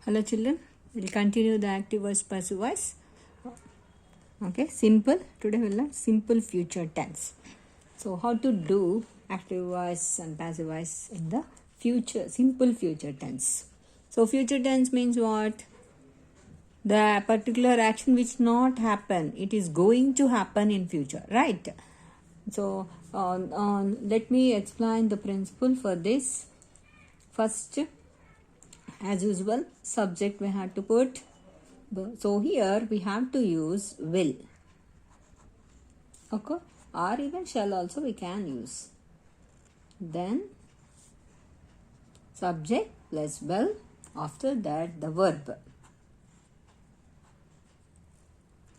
Hello children, we'll continue the active voice, passive voice. Okay, simple. Today we'll learn simple future tense. So how to do active voice and passive voice in the future, simple future tense. So future tense means what? The particular action which not happen, it is going to happen in future, right? So let me explain the principle for this. First, as usual, subject we have to put. So here we have to use will. Okay, or even shall also we can use. Then subject plus will. After that the verb.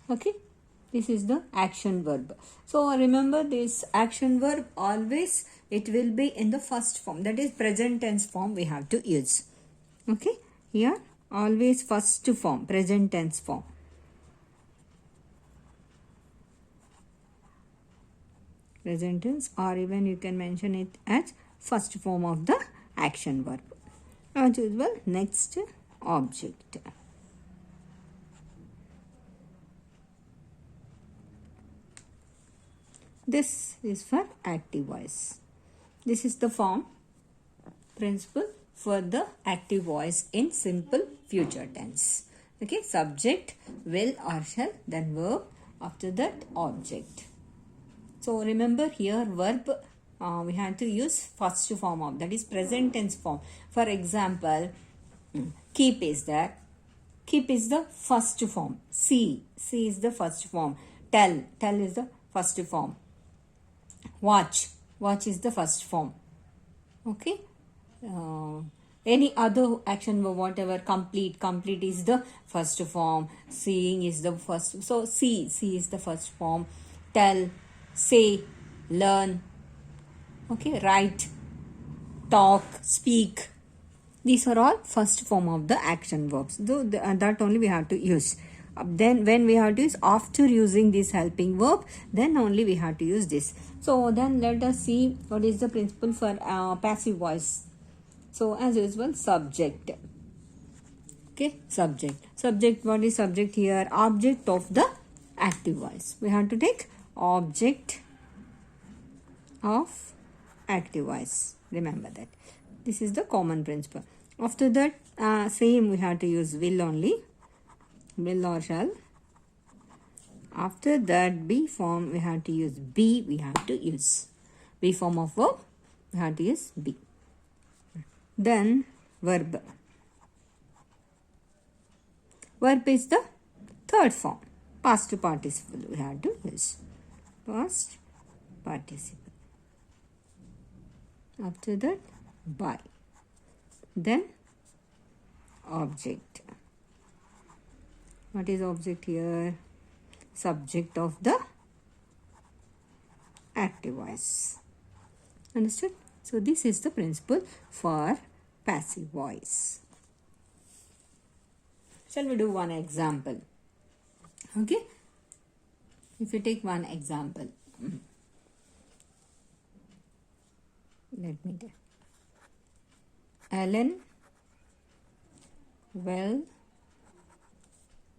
Okay, this is the action verb. So remember this action verb always it will be in the first form, that is present tense form we have to use. Okay, here always first form, present tense form. Present tense, or even you can mention it as first form of the action verb. As usual, next object. This is for active voice. This is the form principle for the active voice in simple future tense. Okay, subject, will or shall, then verb, after that object. So remember here verb we have to use first form of, that is present tense form. For example, keep is there. Keep is the first form. See is the first form. Tell is the first form. Watch is the first form. Okay. Any other action verb, whatever, complete is the first form. Seeing is the first. So see is the first form. Tell, say, learn, okay, write, talk, speak. These are all first form of the action verbs. Though that only we have to use. Then when we have to use, after using this helping verb, then only we have to use this. So then let us see what is the principle for passive voice. So as usual, subject. Okay, subject. Subject, what is subject here? Object of the active voice. We have to take object of active voice. Remember that. This is the common principle. After that, same we have to use will only. Will or shall. After that, be form we have to use be. We have to use be form of verb. We have to use be. Then verb. Verb is the third form. Past participle we have to use. Past participle. After that, by. Then object. What is object here? Subject of the active voice. Understood? So this is the principle for passive voice. Shall we do one example? Okay. If you take one example. Let me tell. Alan will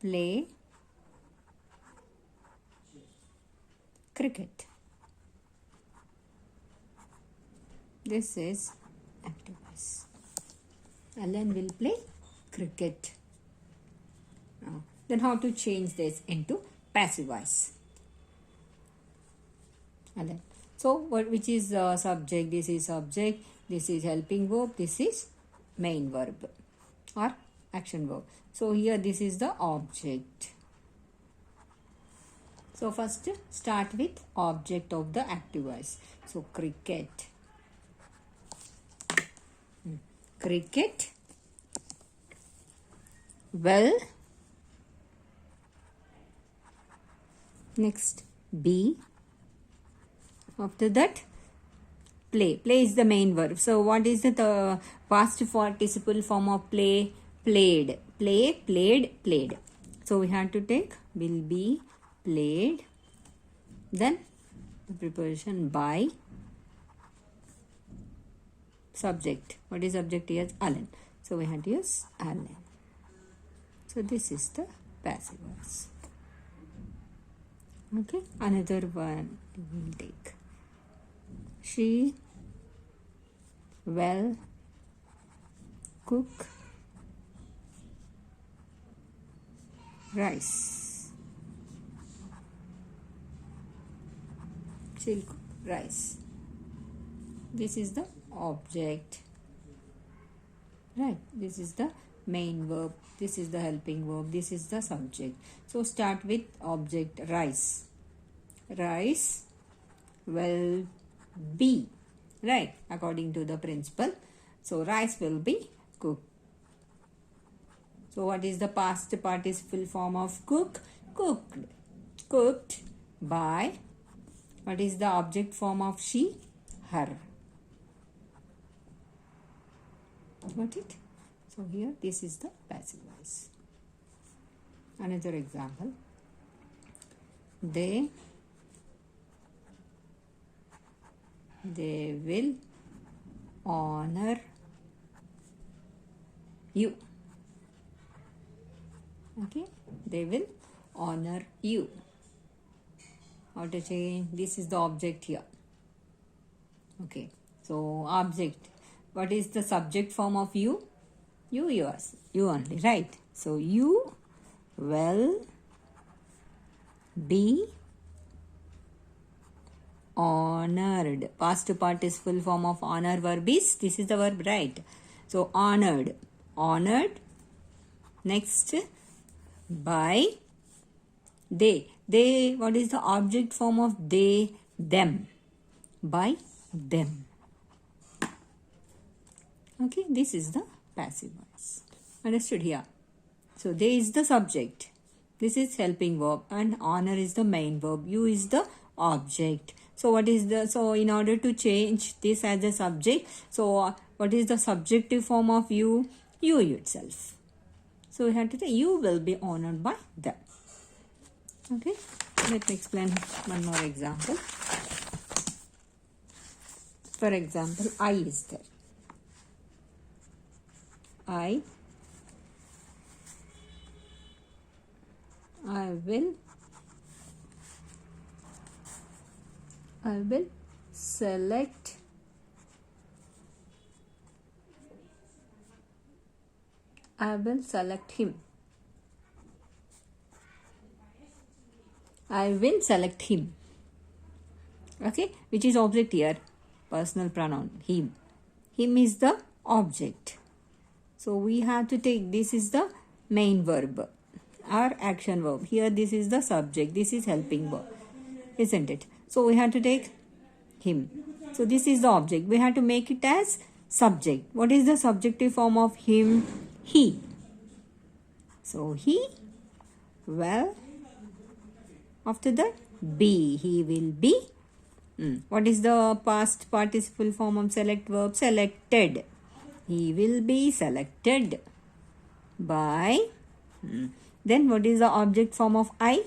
play cricket. This is active voice. Alan will play cricket. Then how to change this into passive voice? Alan. So which is subject? This is subject. This is helping verb. This is main verb or action verb. So here this is the object. So first start with object of the active voice. So cricket. Cricket will. Next be. After that play. Play is the main verb. So what is the past participle form of play? Played. Play, played, played. So we have to take will be, played. Then the preposition by. Subject. What is subject here? Alan. So we have to use Alan. So this is the passive voice. Okay, another one we will take. She will cook rice. She'll cook rice. This is the object. Right, this is the main verb, this is the helping verb, this is the subject. So start with object rice. Rice will be, right, according to the principle. So rice will be cooked. So what is the past participle form of cook? Cooked. Cooked by. What is the object form of she? Her. Got it? So here this is the passive voice. Another example. They will honor you. Okay, they will honor you. How to change? This is the object here. Okay, so object. What is the subject form of you? You, yours. You only, right? So you will be honored. Past participle form of honor verb is, this is the verb, right? So honored. Honored. Next, by they. They, what is the object form of they? Them. By them. Okay, this is the passive voice. Understood here? So they is the subject. This is helping verb and honor is the main verb. You is the object. So what is the, so in order to change this as a subject, so what is the subjective form of you? You itself. So we have to say you will be honored by them. Okay, let me explain one more example. For example, I is there. I will select him. I will select him. Okay, which is object here? Personal pronoun, him. Him is the object. So we have to take, this is the main verb or action verb. Here this is the subject. This is helping verb. Isn't it? So we have to take him. So this is the object. We have to make it as subject. What is the subjective form of him? He. So he will, after that, be. He will be. What is the past participle form of select verb? Selected. He will be selected by. Then what is the object form of I?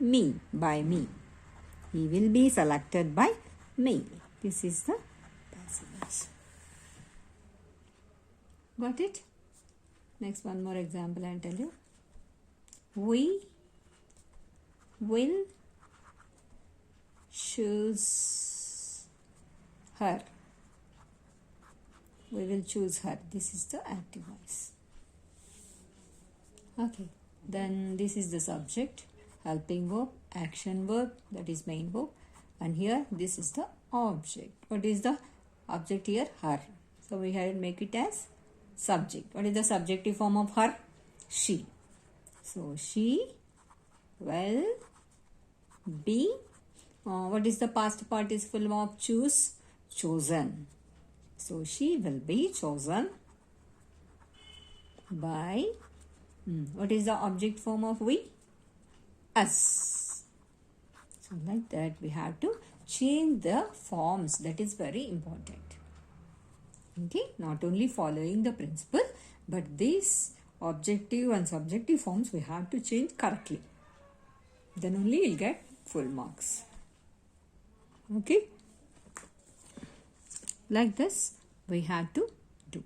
Me. By me. He will be selected by me. This is the passive voice. Got it? Next, one more example I'll tell you. We will choose her. We will choose her. This is the active voice. Okay. Then this is the subject, helping verb, action verb, that is main verb. And here this is the object. What is the object here? Her. So we have to make it as subject. What is the subjective form of her? She. So she will be. What is the past participle of choose? Chosen. So she will be chosen by. What is the object form of we? Us. So like that we have to change the forms. That is very important. Okay, not only following the principle, but these objective and subjective forms we have to change correctly. Then only you'll get full marks. Okay. Like this we have to do.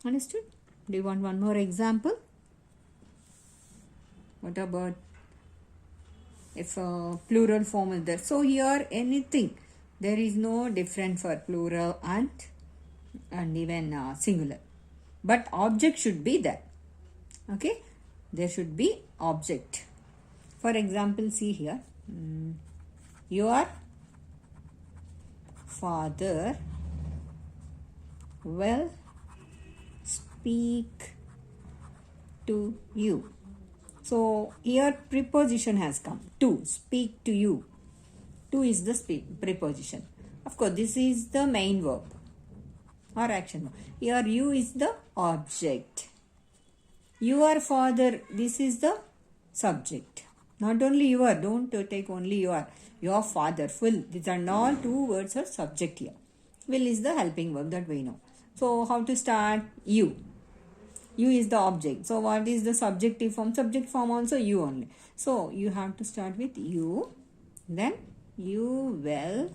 Understood? Do you want one more example? What about if a plural form is there? So here anything, there is no difference for plural and even singular, but object should be there. Okay, there should be object. For example, see here, your father will speak to you. So here preposition has come, to, speak to you. To is the preposition. Of course, this is the main verb or action verb. Here you is the object. Your father, this is the subject. Not only your, don't take only your father, full. These are all two words are subject here. Will is the helping verb, that we know. So how to start? You. You is the object. So what is the subjective form? Subject form also you only. So you have to start with you. Then you will.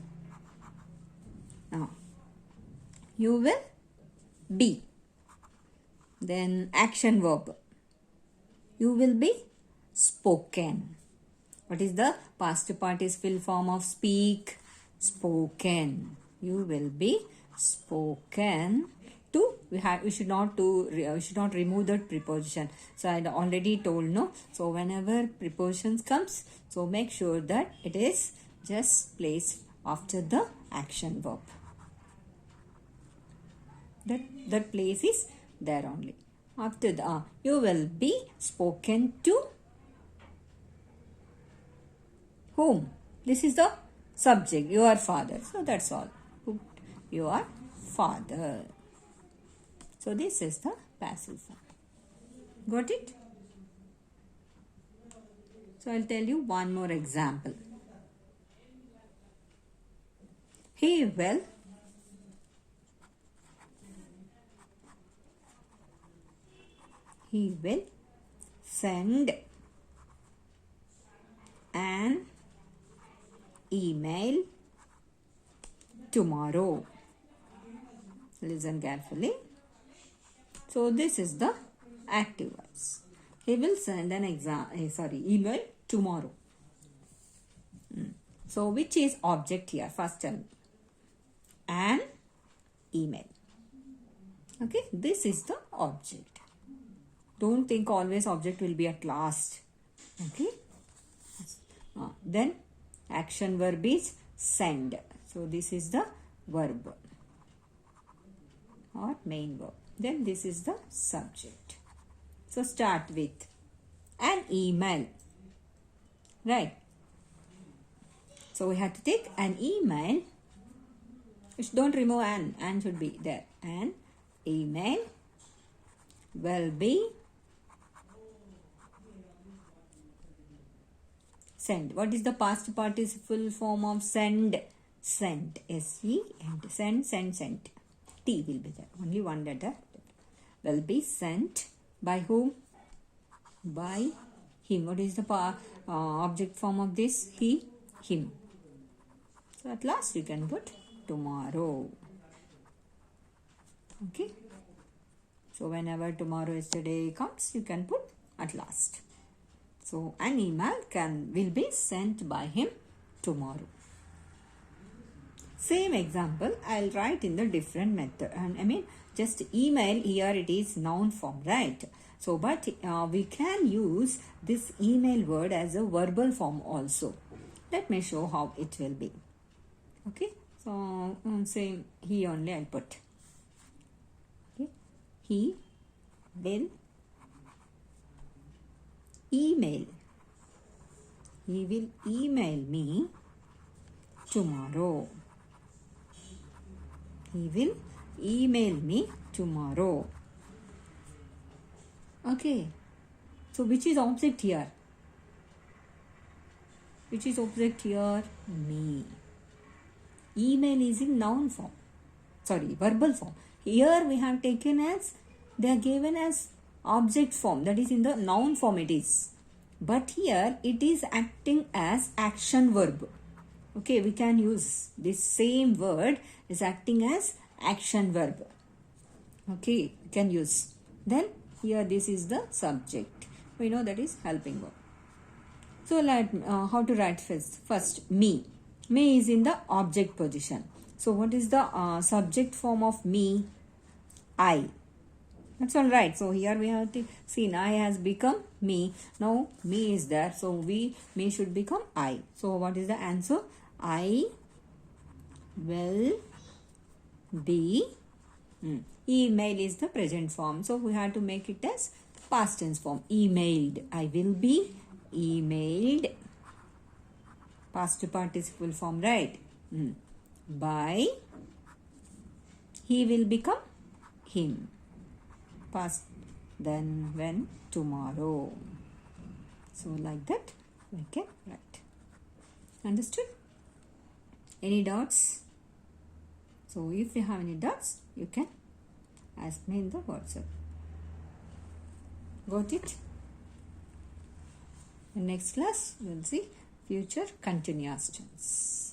You will be. Then action verb. You will be spoken. What is the past participle form of speak? Spoken. You will be spoken. We should not remove that preposition. So I already told, no. So whenever prepositions comes, so make sure that it is just placed after the action verb. That place is there only. After the you will be spoken to whom? This is the subject, your father. So that's all. Your father. So this is the passive form. Got it? So I'll tell you one more example. He will send an email tomorrow. Listen carefully. So this is the active voice. He will send an email tomorrow. So which is object here? First tell me. An email. Okay, this is the object. Don't think always object will be at last. Okay. Then action verb is send. So this is the verb or main verb. Then this is the subject. So start with an email. Right. So we have to take an email. Don't remove an. An should be there. An email will be sent. What is the past participle form of send? Sent. S-E-N-T. Sent. T will be there. Only one letter. Will be sent by whom? By him. What is the object form of this? He, him. So at last you can put tomorrow. Okay. So whenever tomorrow, yesterday comes, you can put at last. So an email will be sent by him tomorrow. Same example, I'll write in the different method. And just email, here it is noun form, right? So, but we can use this email word as a verbal form also. Let me show how it will be. Okay. So, same, he only I'll put. Okay. He will email. He will email me tomorrow. He will email me tomorrow. Okay. So which is object here? Which is object here? Me. Email is in noun form. Sorry, verbal form. Here we have taken as, they are given as object form. That is in the noun form it is. But here it is acting as action verb. Okay, we can use this same word is acting as action verb. Okay, we can use. Then here this is the subject. We know that is helping verb. So how to write first? First, me. Me is in the object position. So what is the subject form of me? I. That's all right. So here we have to see I has become me. Now me is there. So me should become I. So what is the answer? I will be. Email is the present form. So we have to make it as past tense form. Emailed. I will be emailed. Past participle form, right? By. He will become him. Past. Then when tomorrow. So like that we can write. Understood? Any doubts? So if you have any doubts, you can ask me in the WhatsApp. Got it? In next class, we'll see future continuous tense.